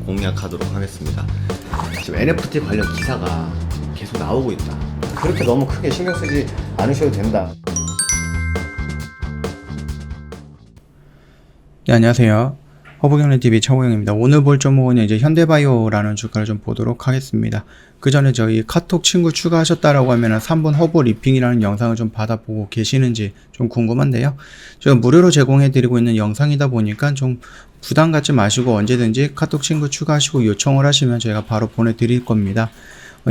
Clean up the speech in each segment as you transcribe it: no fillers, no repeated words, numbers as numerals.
공략하도록 하겠습니다. 지금 NFT 관련 기사가 계속 나오고 있다. 그렇게 너무 크게 신경 쓰지 않으셔도 된다. 네, 안녕하세요. 허브경제TV 차호영입니다. 오늘 볼 종목은 이제 현대바이오라는 주가를 좀 보도록 하겠습니다. 그 전에 저희 카톡 친구 추가하셨다라고 하면은 3분 허브 리핑이라는 영상을 좀 받아보고 계시는지 좀 궁금한데요. 제가 무료로 제공해드리고 있는 영상이다 보니까 좀 부담 갖지 마시고 언제든지 카톡 친구 추가하시고 요청을 하시면 저희가 바로 보내드릴 겁니다.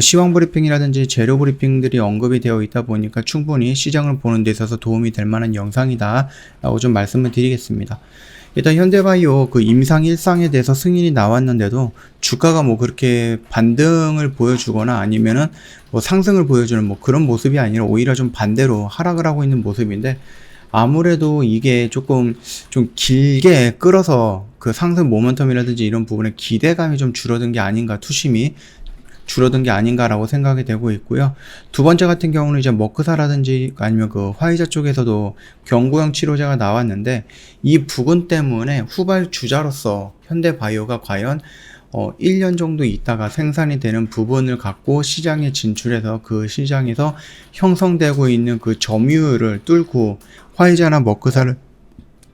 시황 브리핑이라든지 재료 브리핑들이 언급이 되어 있다 보니까 충분히 시장을 보는 데 있어서 도움이 될 만한 영상이다 라고 좀 말씀을 드리겠습니다. 일단 현대바이오 그 임상 1상에 대해서 승인이 나왔는데도 주가가 뭐 그렇게 반등을 보여주거나 아니면은 뭐 상승을 보여주는 뭐 그런 모습이 아니라 오히려 좀 반대로 하락을 하고 있는 모습인데, 아무래도 이게 좀 길게 끌어서 그 상승 모멘텀이라든지 이런 부분에 기대감이 좀 줄어든 게 아닌가, 투심이 줄어든 게 아닌가라고 생각이 되고 있고요. 두 번째 같은 경우는 이제 머크사라든지 아니면 그 화이자 쪽에서도 경구형 치료제가 나왔는데, 이 부분 때문에 후발주자로서 현대바이오가 과연 1년 정도 있다가 생산이 되는 부분을 갖고 시장에 진출해서 그 시장에서 형성되고 있는 그 점유율을 뚫고 화이자나 머크사를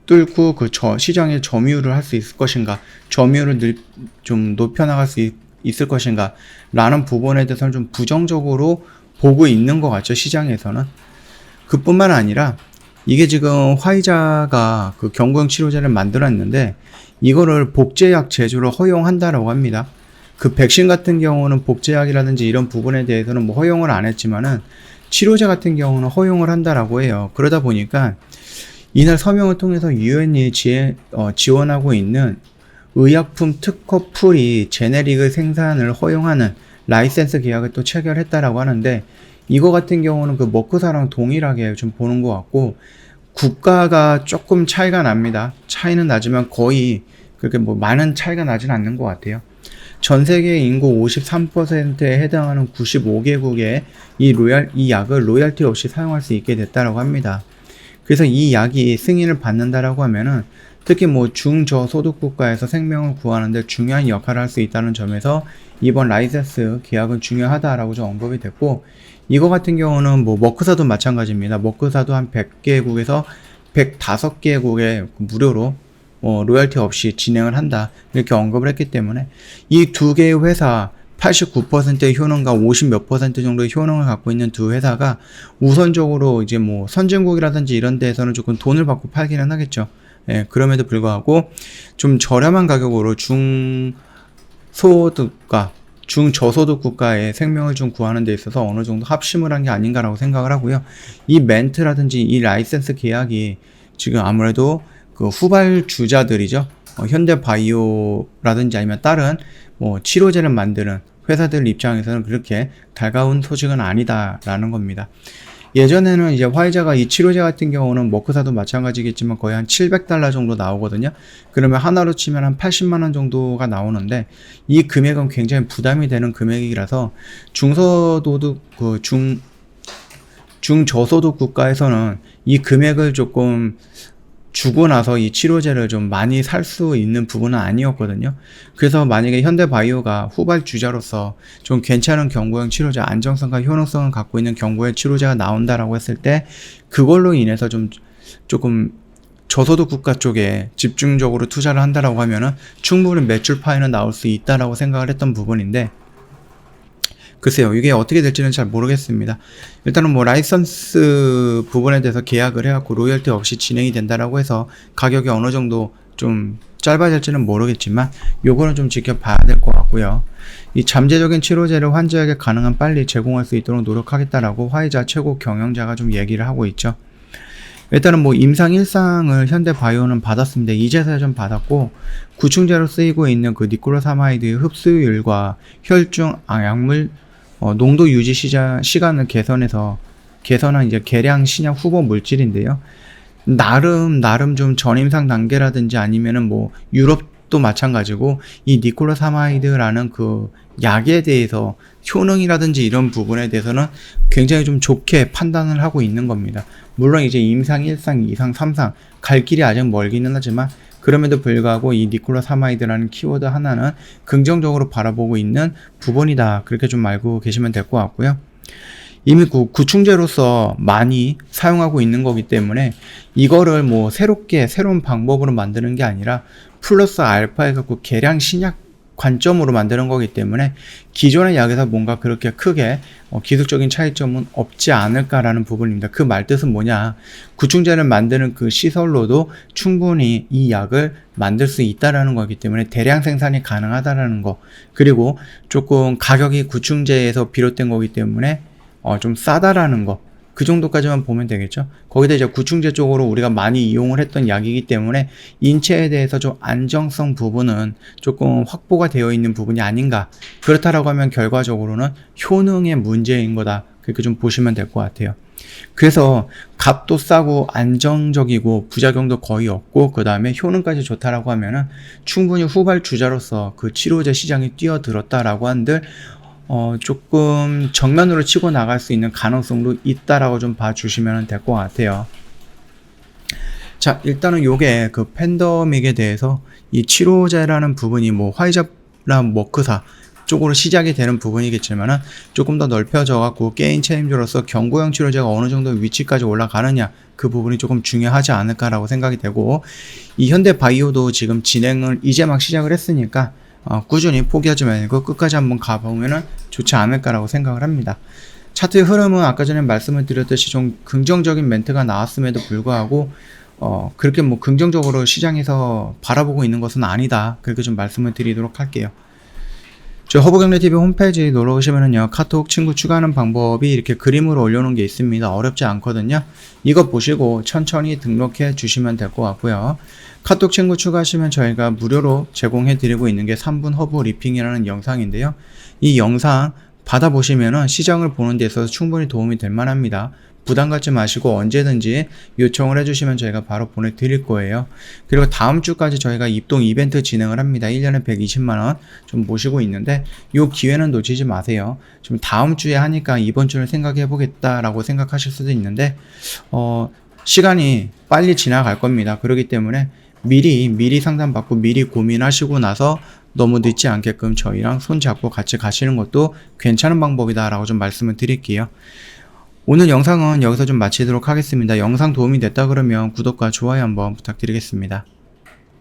뚫고 그 시장의 점유율을 할 수 있을 것인가, 점유율을 좀 높여나갈 수 있을 것인가 라는 부분에 대해서는 좀 부정적으로 보고 있는 것 같죠, 시장에서는. 그뿐만 아니라 이게 지금 화이자가 그 경구형 치료제를 만들었는데 이거를 복제약 제조를 허용한다라고 합니다. 그 백신 같은 경우는 복제약이라든지 이런 부분에 대해서는 뭐 허용을 안 했지만은 치료제 같은 경우는 허용을 한다라고 해요. 그러다 보니까 이날 서명을 통해서 유엔이 지원하고 있는 의약품 특허 풀이 제네릭의 생산을 허용하는 라이센스 계약을 또 체결했다라고 하는데, 이거 같은 경우는 그 머크사랑 동일하게 좀 보는 것 같고, 국가가 조금 차이가 납니다. 차이는 나지만 거의 그렇게 뭐 많은 차이가 나진 않는 것 같아요. 전 세계 인구 53%에 해당하는 95개국에 이 약을 로열티 없이 사용할 수 있게 됐다라고 합니다. 그래서 이 약이 승인을 받는다라고 하면은 특히 뭐 중저소득 국가에서 생명을 구하는데 중요한 역할을 할 수 있다는 점에서 이번 라이센스 계약은 중요하다라고 좀 언급이 됐고, 이거 같은 경우는 뭐 머크사도 마찬가지입니다. 머크사도 한 100개국에서 105개국에 무료로 로열티 없이 진행을 한다, 이렇게 언급을 했기 때문에 이 두 개의 회사 89%의 효능과 50몇 % 정도의 효능을 갖고 있는 두 회사가 우선적으로 이제 뭐 선진국이라든지 이런 데에서는 조금 돈을 받고 팔기는 하겠죠. 예, 그럼에도 불구하고 좀 저렴한 가격으로 중소득과 중저소득 국가의 생명을 좀 구하는 데 있어서 어느 정도 합심을 한 게 아닌가라고 생각을 하고요. 이 멘트라든지 이 라이센스 계약이 지금 아무래도 그 후발주자들이죠. 현대바이오라든지 아니면 다른 뭐 치료제를 만드는 회사들 입장에서는 그렇게 달가운 소식은 아니다라는 겁니다. 예전에는 이제 화이자가 이 치료제 같은 경우는 머크사도 마찬가지겠지만 거의 한 $700 정도 나오거든요. 그러면 하나로 치면 한 80만 원 정도가 나오는데, 이 금액은 굉장히 부담이 되는 금액이라서 중소도둑 중저소득 국가에서는 이 금액을 조금 주고 나서 이 치료제를 좀 많이 살 수 있는 부분은 아니었거든요. 그래서 만약에 현대바이오가 후발주자로서 좀 괜찮은 경구형 치료제, 안정성과 효능성을 갖고 있는 경구형 치료제가 나온다라고 했을 때 그걸로 인해서 조금 저소득 국가 쪽에 집중적으로 투자를 한다라고 하면은 충분히 매출 파이는 나올 수 있다라고 생각을 했던 부분인데, 글쎄요, 이게 어떻게 될지는 잘 모르겠습니다. 일단은 뭐 라이선스 부분에 대해서 계약을 해갖고 로열티 없이 진행이 된다라고 해서 가격이 어느 정도 좀 짧아질지는 모르겠지만 요거는 좀 지켜봐야 될 것 같고요. 이 잠재적인 치료제를 환자에게 가능한 빨리 제공할 수 있도록 노력하겠다라고 화이자 최고 경영자가 좀 얘기를 하고 있죠. 일단은 뭐 임상 1상을 현대바이오는 받았습니다. 이제서야 좀 받았고, 구충제로 쓰이고 있는 그 니콜로사마이드의 흡수율과 혈중 약물 농도 유지 시간을 개선한 이제 계량 신약 후보 물질인데요. 나름 좀 전임상 단계라든지 아니면은 뭐 유럽도 마찬가지고 이 니콜로사마이드라는 그 약에 대해서 효능이라든지 이런 부분에 대해서는 굉장히 좀 좋게 판단을 하고 있는 겁니다. 물론 이제 임상 1상, 2상, 3상 갈 길이 아직 멀기는 하지만 그럼에도 불구하고 이 니콜라사마이드라는 키워드 하나는 긍정적으로 바라보고 있는 부분이다. 그렇게 좀 알고 계시면 될 것 같고요. 이미 구충제로서 많이 사용하고 있는 거기 때문에 이거를 뭐 새로운 방법으로 만드는 게 아니라 플러스 알파 해갖고 계량 신약 관점으로 만드는 거기 때문에 기존의 약에서 뭔가 그렇게 크게 기술적인 차이점은 없지 않을까라는 부분입니다. 그 말뜻은 뭐냐, 구충제를 만드는 그 시설로도 충분히 이 약을 만들 수 있다라는 거기 때문에 대량 생산이 가능하다라는 거, 그리고 조금 가격이 구충제에서 비롯된 거기 때문에 좀 싸다라는 거, 그 정도까지만 보면 되겠죠. 거기다 이제 구충제 쪽으로 우리가 많이 이용을 했던 약이기 때문에 인체에 대해서 좀 안정성 부분은 조금 확보가 되어 있는 부분이 아닌가. 그렇다라고 하면 결과적으로는 효능의 문제인 거다. 그렇게 좀 보시면 될 것 같아요. 그래서 값도 싸고 안정적이고 부작용도 거의 없고 그 다음에 효능까지 좋다라고 하면은 충분히 후발주자로서 그 치료제 시장에 뛰어들었다라고 한들 조금 정면으로 치고 나갈 수 있는 가능성도 있다라고 좀 봐주시면 될 것 같아요. 자, 일단은 요게 그 팬데믹에 대해서 이 치료제라는 부분이 뭐 화이자랑 머크사 쪽으로 시작이 되는 부분이겠지만은 조금 더 넓혀져 갖고 게임 체인저로서 경구형 치료제가 어느 정도 위치까지 올라가느냐, 그 부분이 조금 중요하지 않을까라고 생각이 되고, 이 현대바이오도 지금 진행을 이제 막 시작을 했으니까 꾸준히 포기하지 말고 끝까지 한번 가보면은 좋지 않을까라고 생각을 합니다. 차트의 흐름은 아까 전에 말씀을 드렸듯이 좀 긍정적인 멘트가 나왔음에도 불구하고 그렇게 뭐 긍정적으로 시장에서 바라보고 있는 것은 아니다. 그렇게 좀 말씀을 드리도록 할게요. 저 허브경제TV 홈페이지 놀러 오시면은요, 카톡 친구 추가하는 방법이 이렇게 그림으로 올려놓은 게 있습니다. 어렵지 않거든요. 이거 보시고 천천히 등록해 주시면 될 것 같고요. 카톡 친구 추가하시면 저희가 무료로 제공해 드리고 있는 게 3분 허브 리핑이라는 영상인데요. 이 영상 받아보시면은 시장을 보는 데 있어서 충분히 도움이 될 만합니다. 부담 갖지 마시고 언제든지 요청을 해주시면 저희가 바로 보내드릴 거예요. 그리고 다음 주까지 저희가 입동 이벤트 진행을 합니다. 1년에 120만원 좀 모시고 있는데 이 기회는 놓치지 마세요. 좀 다음 주에 하니까 이번 주를 생각해 보겠다라고 생각하실 수도 있는데 시간이 빨리 지나갈 겁니다. 그렇기 때문에 미리 상담받고 미리 고민하시고 나서 너무 늦지 않게끔 저희랑 손잡고 같이 가시는 것도 괜찮은 방법이다 라고 좀 말씀을 드릴게요. 오늘 영상은 여기서 좀 마치도록 하겠습니다. 영상 도움이 됐다 그러면 구독과 좋아요 한번 부탁드리겠습니다.